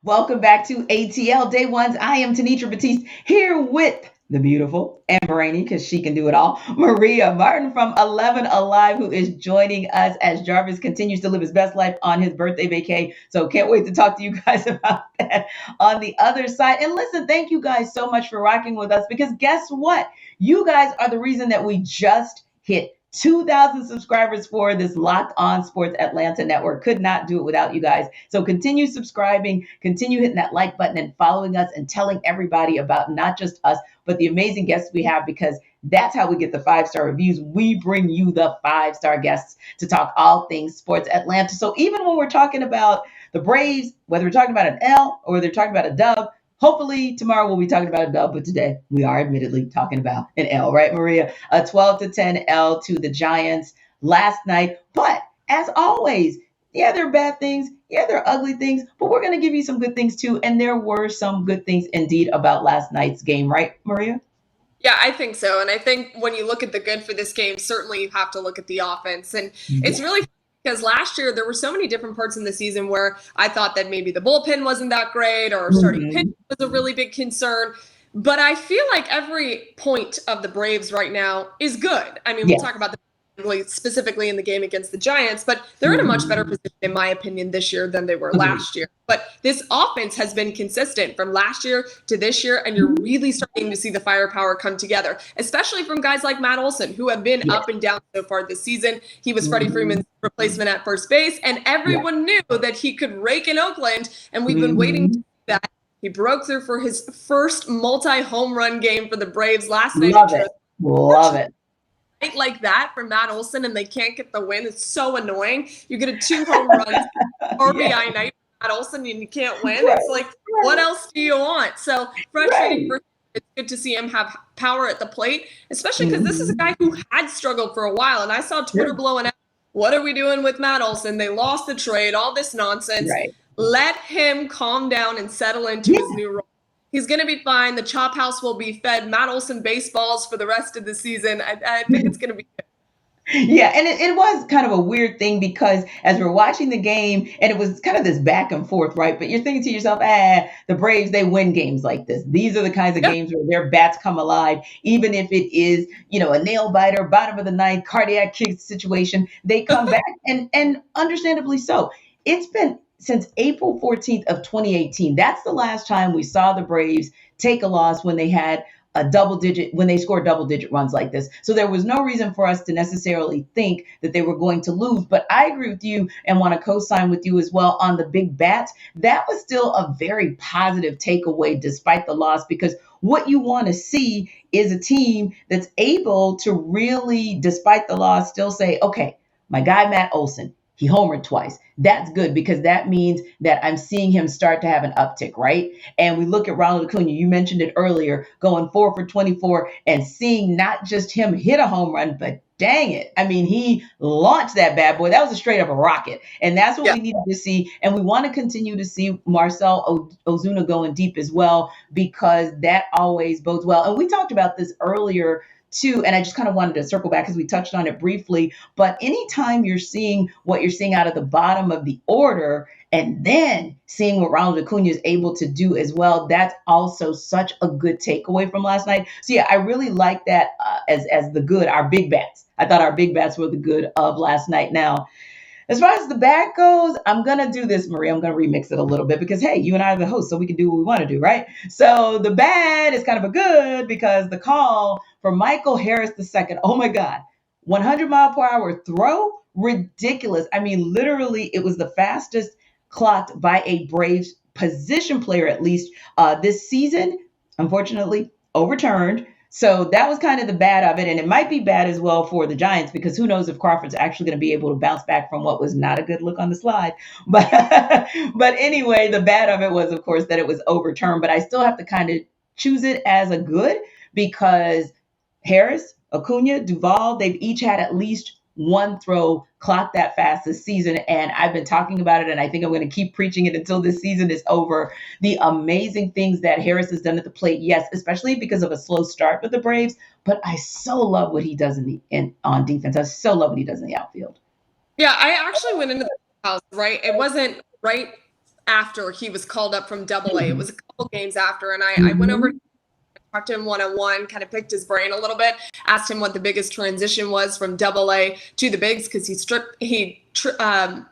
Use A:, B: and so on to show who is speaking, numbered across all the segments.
A: Welcome back to ATL Day Ones. I am Tanitra Batiste here with the beautiful Amber Rainey, because she can do it all, Maria Martin from 11 Alive, who is joining us as Jarvis continues to live his best life on his birthday vacay. So can't wait to talk to you guys about that on the other side. And listen, thank you guys so much for rocking with us, because guess what? You guys are the reason that we just hit 2,000 subscribers for this Locked On Sports Atlanta network. Could not do it without you guys. So continue subscribing, continue hitting that like button and following us and telling everybody about not just us, but the amazing guests we have, because that's how we get the 5-star reviews. We bring you the 5-star guests to talk all things sports Atlanta. So even when we're talking about the Braves, whether we're talking about an L or whether we're talking about a dub, hopefully tomorrow we'll be talking about a dub, but today we are admittedly talking about an L, right, Maria? A 12-10 L to the Giants last night. But as always, yeah, there are bad things. Yeah, there are ugly things, but we're going to give you some good things too. And there were some good things indeed about last night's game, right, Maria?
B: Yeah, I think so. And I think when you look at the good for this game, certainly you have to look at the offense. And it's
A: Yeah.
B: really funny because last year there were so many different parts in the season where I thought that maybe the bullpen wasn't that great or starting pitch
A: Mhm.
B: was a really big concern. But I feel like every point of the Braves right now is good. I mean, we'll talk
A: Yes.
B: about the specifically in the game against the Giants, but they're in a much better
A: Mhm.
B: position, in my opinion, this year than they were
A: Agreed.
B: last year. But this offense has been consistent from last year to this year, and you're really starting to see the firepower come together, especially from guys like Matt Olson, who have been
A: Yes.
B: up and down so far this season. He was Freddie
A: Mhm.
B: Freeman's replacement at first base, and
A: Yeah.
B: everyone knew that he could rake in Oakland, and we've been waiting to
A: Mhm.
B: see that. He broke through for his first multi-home run game for the Braves last night,
A: Love
B: which
A: it.
B: was
A: Love
B: unfortunate
A: it.
B: like that for Matt Olson and they can't get the win. It's so annoying. You get a 2 home runs
A: Yeah.
B: RBI night for Matt Olson and you can't win.
A: Right.
B: It's like, what
A: Right.
B: else do you want? So frustrating
A: Right.
B: for him. It's good to see him have power at the plate, especially because this is a
A: Mhm.
B: guy who had struggled for a while. And I saw Twitter
A: Sure.
B: blowing out, what are we doing with Matt Olson? They lost the trade, all this nonsense.
A: Right.
B: Let him calm down and settle into his
A: Yeah.
B: new role. He's going to be fine. The chop house will be fed Matt Olson baseballs for the rest of the season. I think it's going to be good.
A: Yeah, and it was kind of a weird thing, because as we're watching the game, and it was kind of this back and forth, right? But you're thinking to yourself, the Braves, they win games like this. These are the kinds of
B: Yeah.
A: games where their bats come alive, even if it is, a nail biter, bottom of the ninth, cardiac kick situation, they come back, and understandably so. It's been since April 14th of 2018. That's the last time we saw the Braves take a loss when they had when they scored double digit runs like this. So there was no reason for us to necessarily think that they were going to lose. But I agree with you and want to co-sign with you as well on the big bats. That was still a very positive takeaway despite the loss, because what you want to see is a team that's able to really, despite the loss, still say, okay, my guy Matt Olson, he homered twice. That's good, because that means that I'm seeing him start to have an uptick, right? And we look at Ronald Acuna, you mentioned it earlier, going 4 for 24 and seeing not just him hit a home run, but dang it. I mean, he launched that bad boy. That was a straight up a rocket. And that's what
B: Yeah.
A: we needed to see. And we want to continue to see Marcel Ozuna going deep as well, because that always bodes well. And we talked about this earlier too, and I just kind of wanted to circle back because we touched on it briefly. But anytime you're seeing what you're seeing out of the bottom of the order, and then seeing what Ronald Acuna is able to do as well, that's also such a good takeaway from last night. So yeah, I really like that as the good, our big bats. I thought our big bats were the good of last night. Now, as far as the bad goes, I'm gonna do this, Marie. I'm gonna remix it a little bit, because hey, you and I are the hosts, so we can do what we want to do, right? So the bad is kind of a good, because the call for Michael Harris II, oh my God, 100-mile-per-hour throw, ridiculous. I mean, literally, it was the fastest clocked by a Braves position player, at least this season. Unfortunately, overturned. So that was kind of the bad of it. And it might be bad as well for the Giants, because who knows if Crawford's actually going to be able to bounce back from what was not a good look on the slide. But but anyway, the bad of it was, of course, that it was overturned. But I still have to kind of choose it as a good, because Harris, Acuna, Duvall, they've each had at least one throw clocked that fast this season. And I've been talking about it, and I think I'm going to keep preaching it until this season is over. The amazing things that Harris has done at the plate, yes, especially because of a slow start with the Braves, but I so love what he does on defense. I so love what he does in the outfield.
B: Yeah, I actually went into the house, right? It wasn't right after he was called up from Double A. It
A: Mhm.
B: was a couple games after, and I went over
A: Mhm.
B: to talk to him one-on-one, kind of picked his brain a little bit, asked him what the biggest transition was from Double A to the bigs because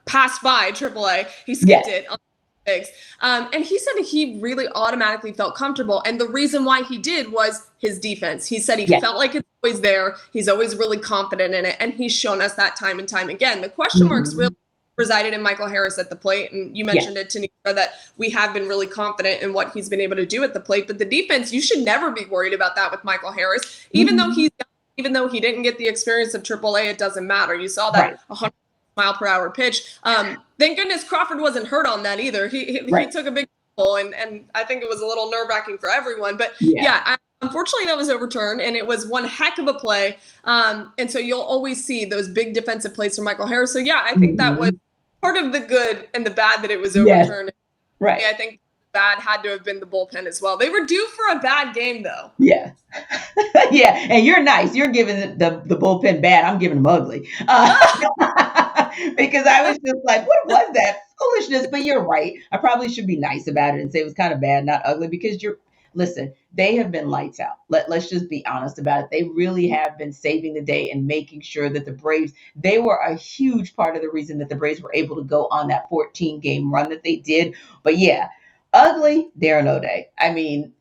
B: passed by Triple A. He skipped
A: Yes.
B: it on the bigs. And he said he really automatically felt comfortable. And the reason why he did was his defense. He said he
A: Yes.
B: felt like it's always there. He's always really confident in it. And he's shown us that time and time again. The question marks really
A: Mhm.
B: resided in Michael Harris at the plate. And you
A: Yes.
B: mentioned it, Tanisha, that we have been really confident in what he's been able to do at the plate. But the defense, you should never be worried about that with Michael Harris.
A: Mhm.
B: Even though he didn't get the experience of AAA, it doesn't matter. You saw
A: Right.
B: that 100-mile-per-hour pitch. Thank goodness Crawford wasn't hurt on that either. He
A: Right.
B: took a big pull, and I think it was a little nerve-wracking for everyone. But
A: Yeah.
B: yeah, unfortunately that was overturned, and it was one heck of a play. And so you'll always see those big defensive plays from Michael Harris. So yeah, I think that was
A: Mhm.
B: part of the good and the bad that it was
A: Yes.
B: overturned.
A: Right.
B: I think bad had to have been the bullpen as well. They were due for a bad game, though.
A: Yeah. Yeah. And you're nice. You're giving the bullpen bad. I'm giving them ugly. Because I was just like, what was that foolishness? But you're right. I probably should be nice about it and say it was kind of bad, not ugly, because listen, they have been lights out. Let's just be honest about it. They really have been saving the day and making sure that the Braves, they were a huge part of the reason that the Braves were able to go on that 14 game run that they did. But yeah, ugly, Darren O'Day. I mean,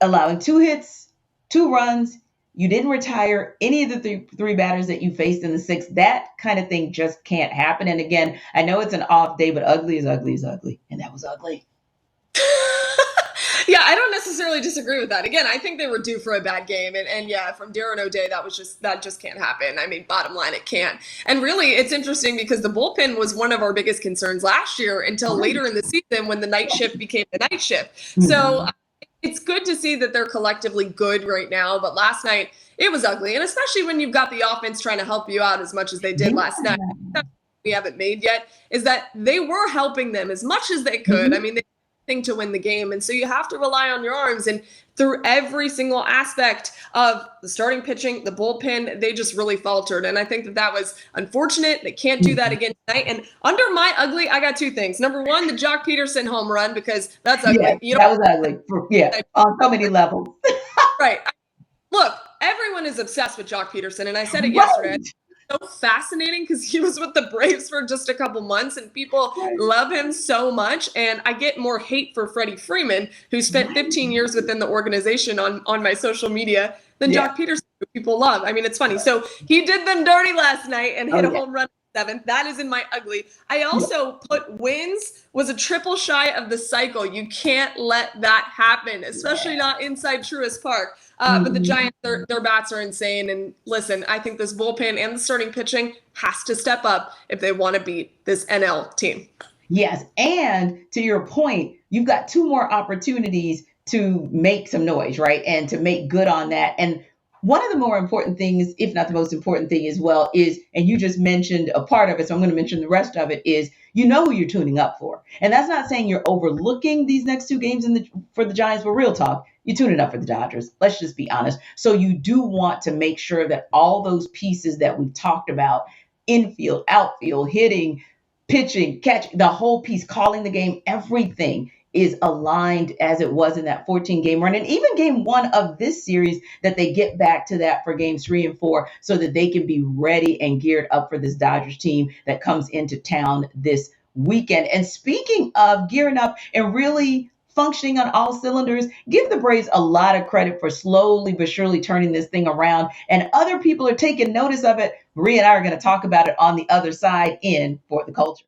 A: allowing 2 hits, 2 runs. You didn't retire any of the three batters that you faced in the sixth. That kind of thing just can't happen. And again, I know it's an off day, but ugly is ugly is ugly. And that was ugly.
B: Yeah, I don't necessarily disagree with that. Again, I think they were due for a bad game, and yeah, from Darren O'Day, that just can't happen. I mean, bottom line, it can't. And really, it's interesting because the bullpen was one of our biggest concerns last year until
A: Right.
B: later in the season when the night shift became the night shift. So
A: Mhm.
B: it's good to see that they're collectively good right now, but last night it was ugly, and especially when you've got the offense trying to help you out as much as they did last night.
A: Yeah.
B: We haven't made yet is that they were helping them as much as they could. I
A: Mhm.
B: mean, they thing to win the game. And so you have to rely on your arms. And through every single aspect of the starting pitching, the bullpen, they just really faltered. And I think that was unfortunate. They can't do that
A: Mhm.
B: again tonight. And under my ugly, I got two things. Number one, the Jock Peterson home run, because that's
A: Yes,
B: ugly. You
A: that was ugly. Yeah,
B: don't
A: on so many levels.
B: right. Look, everyone is obsessed with Jock Peterson. And I said it yesterday.
A: Right.
B: So fascinating because he was with the Braves for just a couple months and people
A: Right.
B: love him so much. And I get more hate for Freddie Freeman, who spent 15 years within the organization on my social media, than
A: Yeah.
B: Jock Peterson, who people love. I mean, it's funny. So he did them dirty last night and hit
A: Oh
B: a
A: yeah.
B: home run. Seventh. That is in my ugly. I
A: Yeah.
B: also put wins was a triple shy of the cycle. You can't let that happen, especially not inside Truist Park. But the
A: Mhm.
B: Giants, their bats are insane. And listen, I think this bullpen and the starting pitching has to step up if they want to beat this NL team.
A: Yes. And to your point, you've got 2 more opportunities to make some noise, right? And to make good on that. And one of the more important things, if not the most important thing as well, is, and you just mentioned a part of it, so I'm going to mention the rest of it, is you know who you're tuning up for. And that's not saying you're overlooking these next 2 games for the Giants, but real talk, you're tuning up for the Dodgers. Let's just be honest. So you do want to make sure that all those pieces that we've talked about, infield, outfield, hitting, pitching, catching, the whole piece, calling the game, everything is aligned as it was in that 14 game run. And even game 1 of this series, that they get back to that for games 3 and 4 so that they can be ready and geared up for this Dodgers team that comes into town this weekend. And speaking of gearing up and really functioning on all cylinders, give the Braves a lot of credit for slowly but surely turning this thing around. And other people are taking notice of it. Maria and I are going to talk about it on the other side in For the Culture.